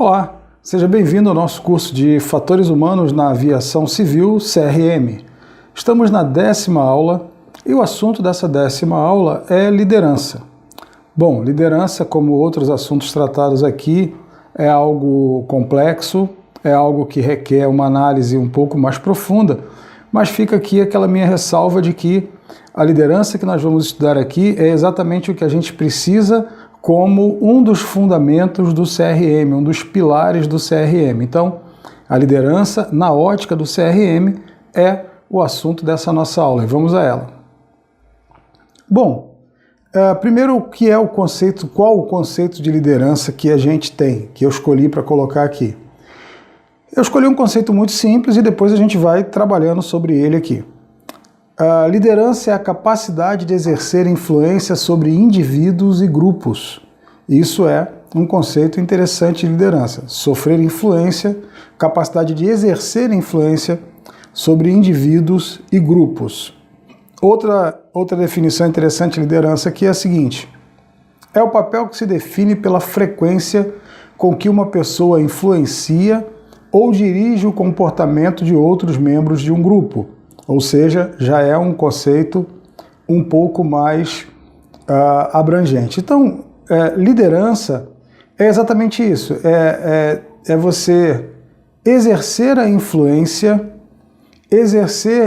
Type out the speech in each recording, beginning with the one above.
Olá, seja bem-vindo ao nosso curso de Fatores Humanos na Aviação Civil, CRM. Estamos na 10ª aula e o assunto dessa 10ª aula é liderança. Bom, liderança, como outros assuntos tratados aqui, é algo complexo, é algo que requer uma análise um pouco mais profunda, mas fica aqui aquela minha ressalva de que a liderança que nós vamos estudar aqui é exatamente o que a gente precisa como um dos fundamentos do CRM, um dos pilares do CRM. Então, a liderança, na ótica do CRM, é o assunto dessa nossa aula. E vamos a ela. Bom, primeiro, o que é o conceito, qual o conceito de liderança que a gente tem, que eu escolhi para colocar aqui? Eu escolhi um conceito muito simples e depois a gente vai trabalhando sobre ele aqui. A liderança é a capacidade de exercer influência sobre indivíduos e grupos. Isso é um conceito interessante de liderança. Sofrer influência, capacidade de exercer influência sobre indivíduos e grupos. Outra definição interessante de liderança aqui é a seguinte: é o papel que se define pela frequência com que uma pessoa influencia ou dirige o comportamento de outros membros de um grupo. Ou seja, já é um conceito um pouco mais abrangente. Então, liderança é exatamente isso, é você exercer a influência,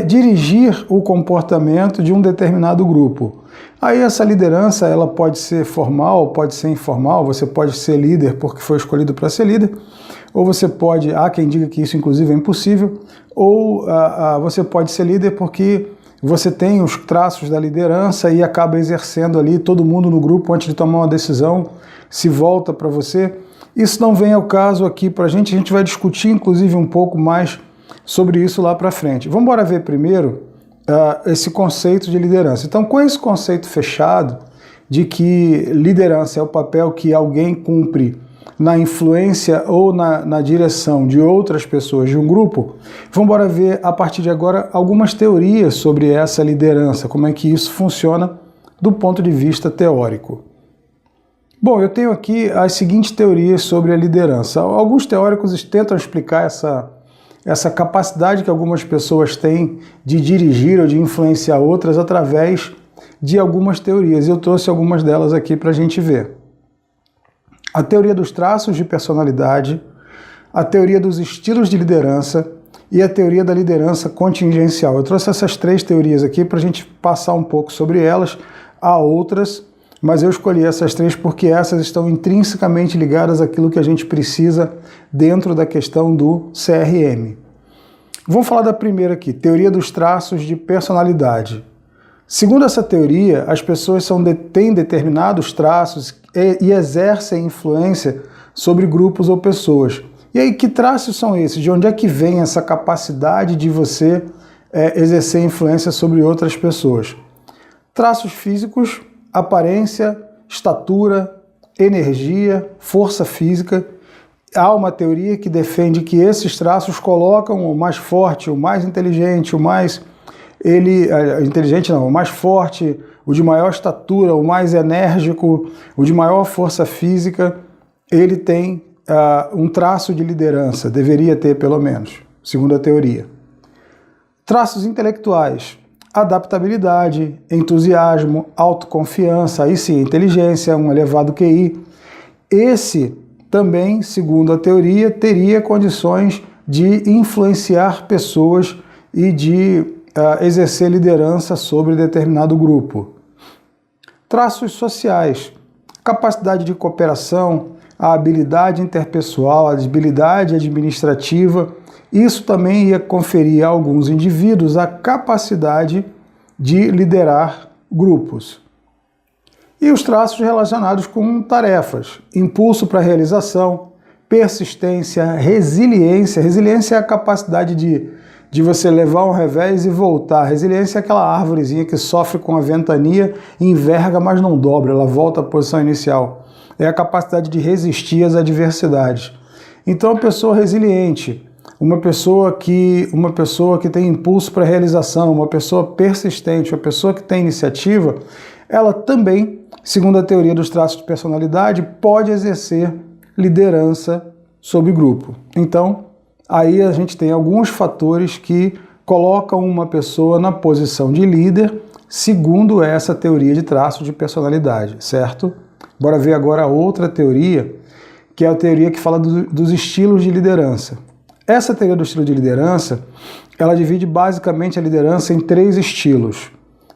dirigir o comportamento de um determinado grupo. Aí essa liderança ela pode ser formal, pode ser informal, você pode ser líder porque foi escolhido para ser líder, ou você pode, há quem diga que isso inclusive é impossível, ou você pode ser líder porque você tem os traços da liderança e acaba exercendo ali, todo mundo no grupo antes de tomar uma decisão se volta para você. Isso não vem ao caso aqui para a gente vai discutir inclusive um pouco mais sobre isso lá para frente. Vamos embora ver primeiro esse conceito de liderança. Então, com esse conceito fechado de que liderança é o papel que alguém cumpre na influência ou na direção de outras pessoas de um grupo, vamos embora ver a partir de agora algumas teorias sobre essa liderança, como é que isso funciona do ponto de vista teórico. Bom, eu tenho aqui as seguintes teorias sobre a liderança. Alguns teóricos tentam explicar essa capacidade que algumas pessoas têm de dirigir ou de influenciar outras através de algumas teorias. Eu trouxe algumas delas aqui para a gente ver. A teoria dos traços de personalidade, a teoria dos estilos de liderança e a teoria da liderança contingencial. Eu trouxe essas três teorias aqui para a gente passar um pouco sobre elas. Há outras, mas eu escolhi essas três porque essas estão intrinsecamente ligadas àquilo que a gente precisa dentro da questão do CRM. Vamos falar da primeira aqui, teoria dos traços de personalidade. Segundo essa teoria, as pessoas têm determinados traços e exercem influência sobre grupos ou pessoas. E aí, que traços são esses? De onde é que vem essa capacidade de você exercer influência sobre outras pessoas? Traços físicos, aparência, estatura, energia, força física. Há uma teoria que defende que esses traços colocam o mais forte, o mais inteligente, o mais forte, o de maior estatura, o mais enérgico, o de maior força física, ele tem um traço de liderança, deveria ter pelo menos, segundo a teoria. Traços intelectuais, adaptabilidade, entusiasmo, autoconfiança, aí sim, inteligência, um elevado QI. Esse também, segundo a teoria, teria condições de influenciar pessoas e de exercer liderança sobre determinado grupo. Traços sociais, capacidade de cooperação, a habilidade interpessoal, a habilidade administrativa, isso também ia conferir a alguns indivíduos a capacidade de liderar grupos. E os traços relacionados com tarefas, impulso para a realização, persistência, resiliência. Resiliência é a capacidade de você levar um revés e voltar. Resiliência é aquela árvorezinha que sofre com a ventania, enverga, mas não dobra, ela volta à posição inicial. É a capacidade de resistir às adversidades. Então, a pessoa resiliente, uma pessoa que tem impulso para a realização, uma pessoa persistente, uma pessoa que tem iniciativa, ela também, segundo a teoria dos traços de personalidade, pode exercer liderança sobre grupo. Então, aí a gente tem alguns fatores que colocam uma pessoa na posição de líder, segundo essa teoria de traço de personalidade, certo? Bora ver agora outra teoria, que é a teoria que fala dos estilos de liderança. Essa teoria do estilo de liderança, ela divide basicamente a liderança em 3 estilos.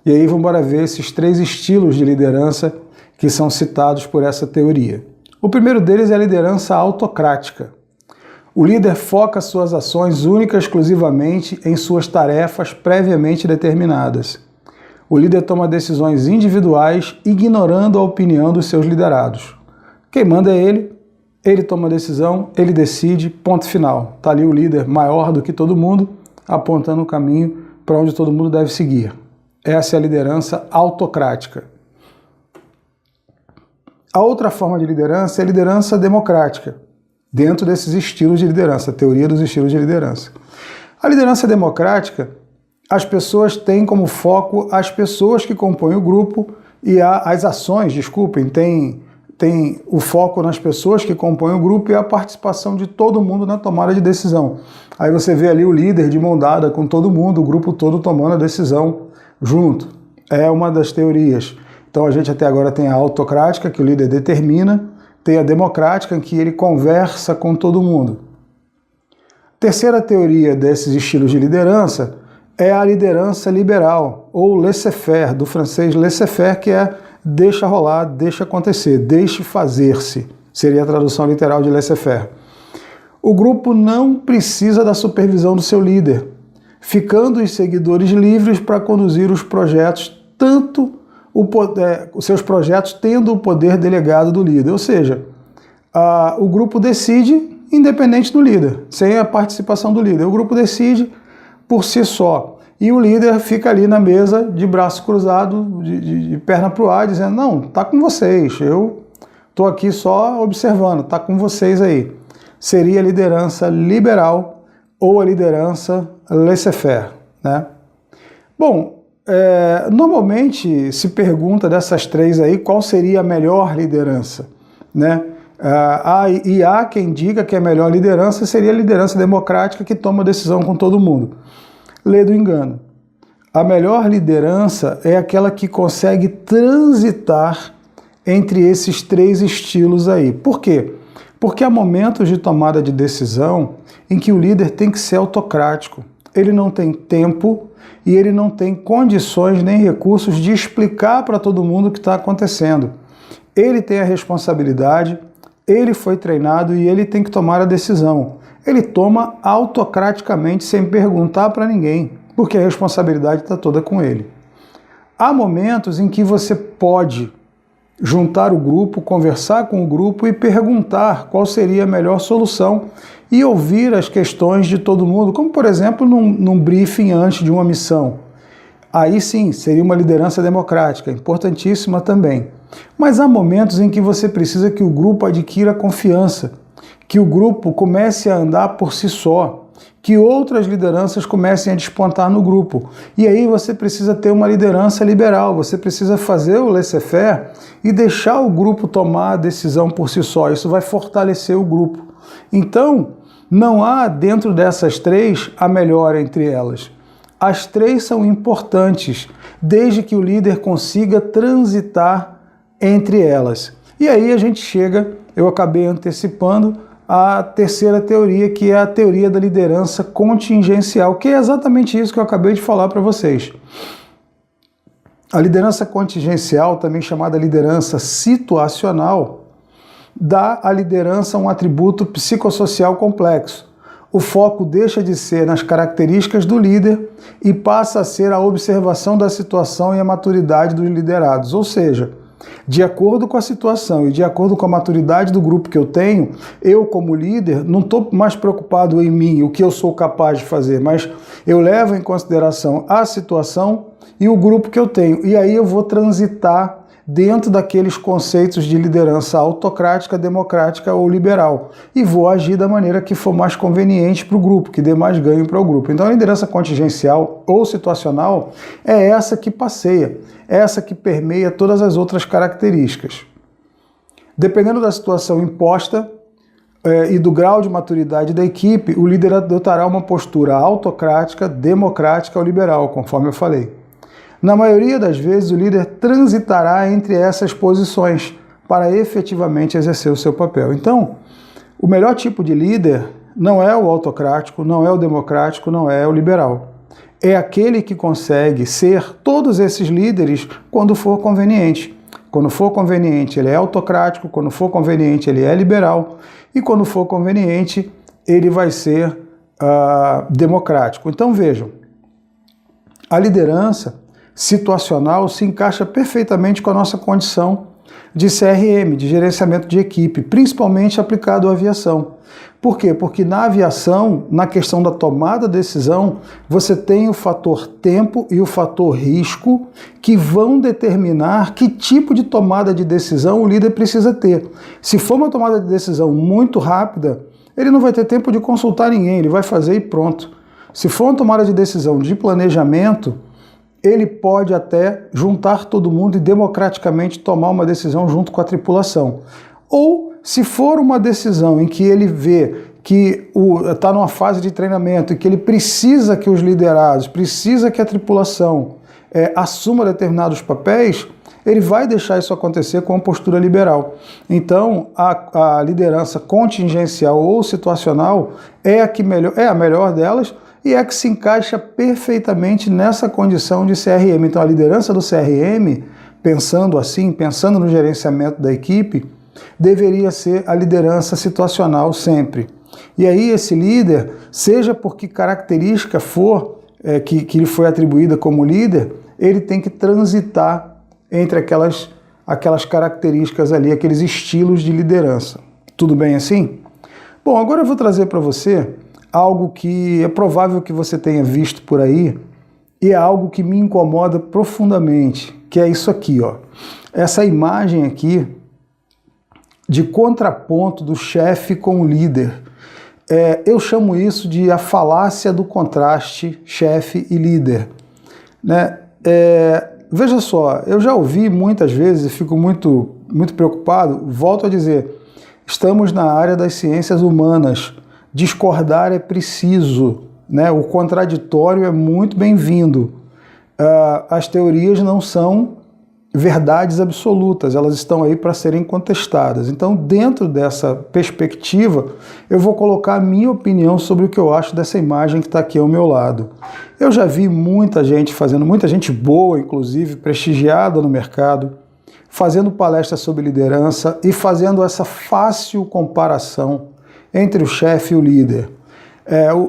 E aí vamos ver esses 3 estilos de liderança que são citados por essa teoria. O primeiro deles é a liderança autocrática. O líder foca suas ações única e exclusivamente em suas tarefas previamente determinadas. O líder toma decisões individuais, ignorando a opinião dos seus liderados. Quem manda é ele toma a decisão, ele decide, ponto final. Está ali o líder maior do que todo mundo, apontando o caminho para onde todo mundo deve seguir. Essa é a liderança autocrática. A outra forma de liderança é a liderança democrática, dentro desses estilos de liderança, a teoria dos estilos de liderança. A liderança democrática, as pessoas têm como foco as pessoas que compõem o grupo e as ações, tem o foco nas pessoas que compõem o grupo e a participação de todo mundo na tomada de decisão. Aí você vê ali o líder de mão dada com todo mundo, o grupo todo tomando a decisão junto. É uma das teorias. Então a gente até agora tem a autocrática, que o líder determina, tem a democrática, em que ele conversa com todo mundo. Terceira teoria desses estilos de liderança é a liderança liberal, ou laissez-faire, do francês laissez-faire, que é deixa rolar, deixa acontecer, deixe fazer-se, seria a tradução literal de laissez-faire. O grupo não precisa da supervisão do seu líder, ficando os seguidores livres para conduzir os projetos, os seus projetos tendo o poder delegado do líder, ou seja, o grupo decide independente do líder, sem a participação do líder. O grupo decide por si só. E o líder fica ali na mesa de braço cruzado, de perna para o ar, dizendo, não, tá com vocês, eu estou aqui só observando, tá com vocês aí. Seria a liderança liberal ou a liderança laissez-faire, né? Bom, normalmente se pergunta dessas 3 aí, qual seria a melhor liderança, né? Há quem diga que a melhor liderança seria a liderança democrática que toma decisão com todo mundo. Lê do engano. A melhor liderança é aquela que consegue transitar entre esses 3 estilos aí. Por quê? Porque há momentos de tomada de decisão em que o líder tem que ser autocrático. Ele não tem tempo e ele não tem condições nem recursos de explicar para todo mundo o que está acontecendo. Ele tem a responsabilidade, ele foi treinado e ele tem que tomar a decisão. Ele toma autocraticamente, sem perguntar para ninguém, porque a responsabilidade está toda com ele. Há momentos em que você pode juntar o grupo, conversar com o grupo e perguntar qual seria a melhor solução e ouvir as questões de todo mundo, como por exemplo num briefing antes de uma missão. Aí sim, seria uma liderança democrática, importantíssima também. Mas há momentos em que você precisa que o grupo adquira confiança, que o grupo comece a andar por si só, que outras lideranças comecem a despontar no grupo. E aí você precisa ter uma liderança liberal, você precisa fazer o laissez-faire e deixar o grupo tomar a decisão por si só. Isso vai fortalecer o grupo. Então, não há dentro dessas 3 a melhor entre elas. As 3 são importantes, desde que o líder consiga transitar entre elas. E aí a gente chega, eu acabei antecipando, a terceira teoria, que é a teoria da liderança contingencial, que é exatamente isso que eu acabei de falar para vocês. A liderança contingencial, também chamada liderança situacional, dá à liderança um atributo psicossocial complexo. O foco deixa de ser nas características do líder e passa a ser a observação da situação e a maturidade dos liderados, ou seja, de acordo com a situação e de acordo com a maturidade do grupo que eu tenho, eu como líder não estou mais preocupado em mim, o que eu sou capaz de fazer, mas eu levo em consideração a situação e o grupo que eu tenho. E aí eu vou transitar dentro daqueles conceitos de liderança autocrática, democrática ou liberal. E vou agir da maneira que for mais conveniente para o grupo, que dê mais ganho para o grupo. Então a liderança contingencial ou situacional é essa que passeia, essa que permeia todas as outras características. Dependendo da situação imposta, e do grau de maturidade da equipe, o líder adotará uma postura autocrática, democrática ou liberal, conforme eu falei. Na maioria das vezes, o líder transitará entre essas posições para efetivamente exercer o seu papel. Então, o melhor tipo de líder não é o autocrático, não é o democrático, não é o liberal. É aquele que consegue ser todos esses líderes quando for conveniente. Quando for conveniente, ele é autocrático, quando for conveniente, ele é liberal, e quando for conveniente, ele vai ser democrático. Então vejam, a liderança situacional se encaixa perfeitamente com a nossa condição de CRM, de gerenciamento de equipe, principalmente aplicado à aviação. Por quê? Porque na aviação, na questão da tomada de decisão, você tem o fator tempo e o fator risco que vão determinar que tipo de tomada de decisão o líder precisa ter. Se for uma tomada de decisão muito rápida, ele não vai ter tempo de consultar ninguém, ele vai fazer e pronto. Se for uma tomada de decisão de planejamento, ele pode até juntar todo mundo e democraticamente tomar uma decisão junto com a tripulação. Ou, se for uma decisão em que ele vê que está numa fase de treinamento e que ele precisa que os liderados, precisa que a tripulação assuma determinados papéis, ele vai deixar isso acontecer com uma postura liberal. Então, a liderança contingencial ou situacional é a melhor delas, e é que se encaixa perfeitamente nessa condição de CRM. Então, a liderança do CRM, pensando assim, pensando no gerenciamento da equipe, deveria ser a liderança situacional sempre. E aí esse líder, seja por que característica for que lhe foi atribuída como líder, ele tem que transitar entre aquelas características ali, aqueles estilos de liderança. Tudo bem assim? Bom, agora eu vou trazer para você algo que é provável que você tenha visto por aí e é algo que me incomoda profundamente, que é isso aqui, ó. Essa imagem aqui de contraponto do chefe com o líder. Eu chamo isso de a falácia do contraste chefe e líder, né? Veja só, eu já ouvi muitas vezes e fico muito preocupado, volto a dizer, estamos na área das ciências humanas, discordar é preciso, né? O contraditório é muito bem-vindo. As teorias não são verdades absolutas, elas estão aí para serem contestadas. Então, dentro dessa perspectiva, eu vou colocar a minha opinião sobre o que eu acho dessa imagem que está aqui ao meu lado. Eu já vi muita gente fazendo, muita gente boa, inclusive, prestigiada no mercado, fazendo palestras sobre liderança e fazendo essa fácil comparação entre o chefe e o líder.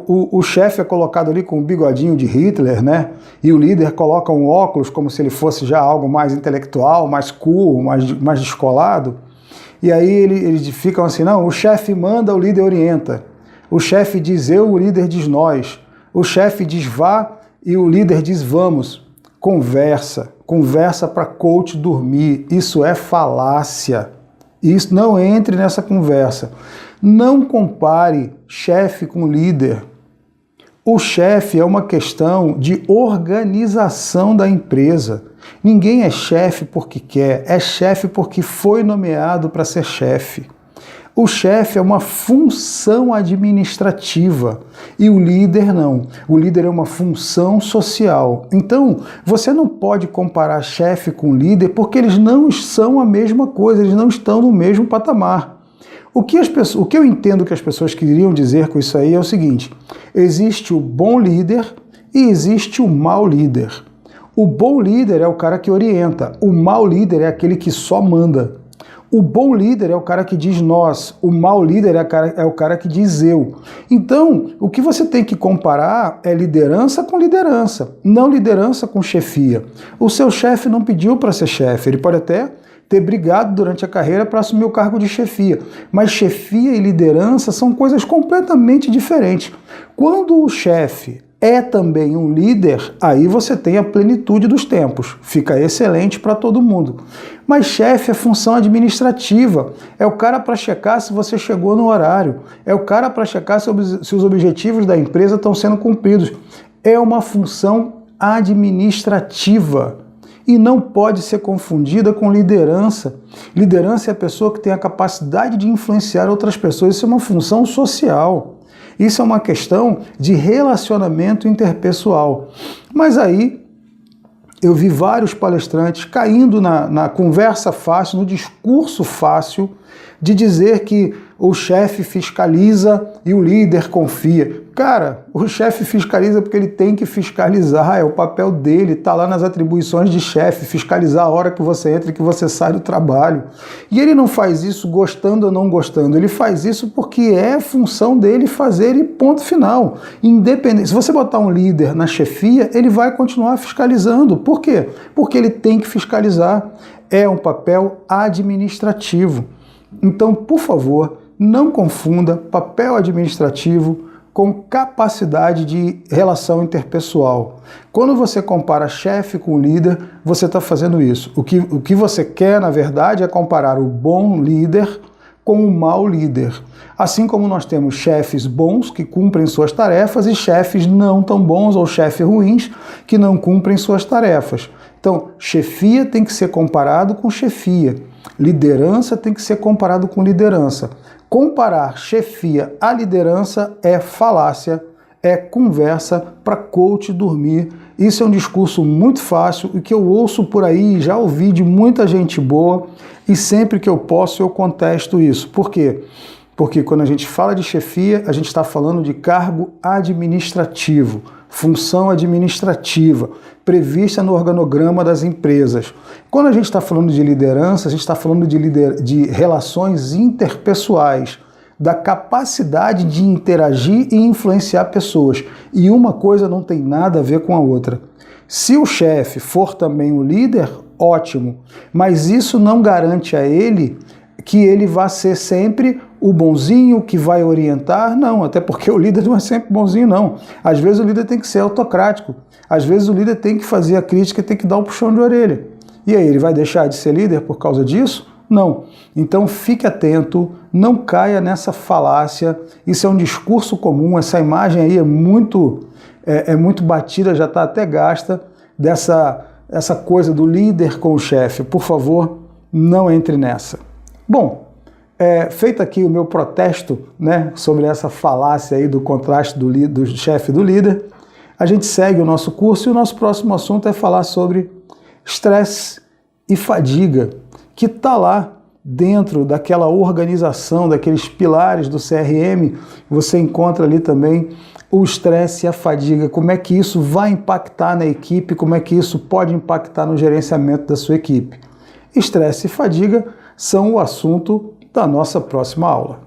O chefe é colocado ali com o bigodinho de Hitler, né? E o líder coloca um óculos como se ele fosse já algo mais intelectual, mais cool, mais descolado. E aí eles ficam assim, não, o chefe manda, o líder orienta. O chefe diz eu, o líder diz nós. O chefe diz vá e o líder diz vamos. Conversa para coach dormir. Isso é falácia. Isso, não entre nessa conversa. Não compare chefe com líder. O chefe é uma questão de organização da empresa. Ninguém é chefe porque quer, é chefe porque foi nomeado para ser chefe. O chefe é uma função administrativa e o líder não. O líder é uma função social. Então, você não pode comparar chefe com líder porque eles não são a mesma coisa, eles não estão no mesmo patamar. O que eu entendo que as pessoas queriam dizer com isso aí é o seguinte: existe o bom líder e existe o mau líder. O bom líder é o cara que orienta, o mau líder é aquele que só manda. O bom líder é o cara que diz nós, o mau líder é o cara que diz eu. Então, o que você tem que comparar é liderança com liderança, não liderança com chefia. O seu chefe não pediu para ser chefe, ele pode até ter brigado durante a carreira para assumir o cargo de chefia. Mas chefia e liderança são coisas completamente diferentes. Quando o chefe é também um líder, aí você tem a plenitude dos tempos. Fica excelente para todo mundo. Mas chefe é função administrativa. É o cara para checar se você chegou no horário. É o cara para checar se os objetivos da empresa estão sendo cumpridos. É uma função administrativa. e não pode ser confundida com liderança. Liderança é a pessoa que tem a capacidade de influenciar outras pessoas, isso é uma função social. Isso é uma questão de relacionamento interpessoal. Mas aí eu vi vários palestrantes caindo na conversa fácil, no discurso fácil, de dizer que o chefe fiscaliza e o líder confia. Cara, o chefe fiscaliza porque ele tem que fiscalizar, é o papel dele, está lá nas atribuições de chefe, fiscalizar a hora que você entra e que você sai do trabalho. E ele não faz isso gostando ou não gostando, ele faz isso porque é função dele fazer e ponto final. Independente, se você botar um líder na chefia, ele vai continuar fiscalizando. Por quê? Porque ele tem que fiscalizar. É um papel administrativo. Então, por favor, não confunda papel administrativo com capacidade de relação interpessoal. Quando você compara chefe com líder, você está fazendo isso. O que você quer, na verdade, é comparar o bom líder com o mau líder. Assim como nós temos chefes bons que cumprem suas tarefas e chefes não tão bons ou chefes ruins que não cumprem suas tarefas. Então, chefia tem que ser comparado com chefia. Liderança tem que ser comparado com liderança. Comparar chefia à liderança é falácia, é conversa para coach dormir. Isso é um discurso muito fácil e que eu ouço por aí, já ouvi de muita gente boa e sempre que eu posso eu contesto isso. Por quê? Porque quando a gente fala de chefia, a gente está falando de cargo administrativo, função administrativa, prevista no organograma das empresas. Quando a gente está falando de liderança, a gente está falando de relações interpessoais, da capacidade de interagir e influenciar pessoas. E uma coisa não tem nada a ver com a outra. Se o chefe for também o líder, ótimo, mas isso não garante a ele que ele vai ser sempre o bonzinho que vai orientar, não, até porque o líder não é sempre bonzinho, não. Às vezes o líder tem que ser autocrático, às vezes o líder tem que fazer a crítica e tem que dar um puxão de orelha. E aí, ele vai deixar de ser líder por causa disso? Não. Então fique atento, não caia nessa falácia, isso é um discurso comum, essa imagem aí é muito batida, já está até gasta, essa coisa do líder com o chefe. Por favor, não entre nessa. Bom, feito aqui o meu protesto, né, sobre essa falácia aí do contraste do chefe e do líder, a gente segue o nosso curso e o nosso próximo assunto é falar sobre estresse e fadiga, que está lá dentro daquela organização, daqueles pilares do CRM, você encontra ali também o estresse e a fadiga, como é que isso vai impactar na equipe, como é que isso pode impactar no gerenciamento da sua equipe. Estresse e fadiga são o assunto da nossa próxima aula.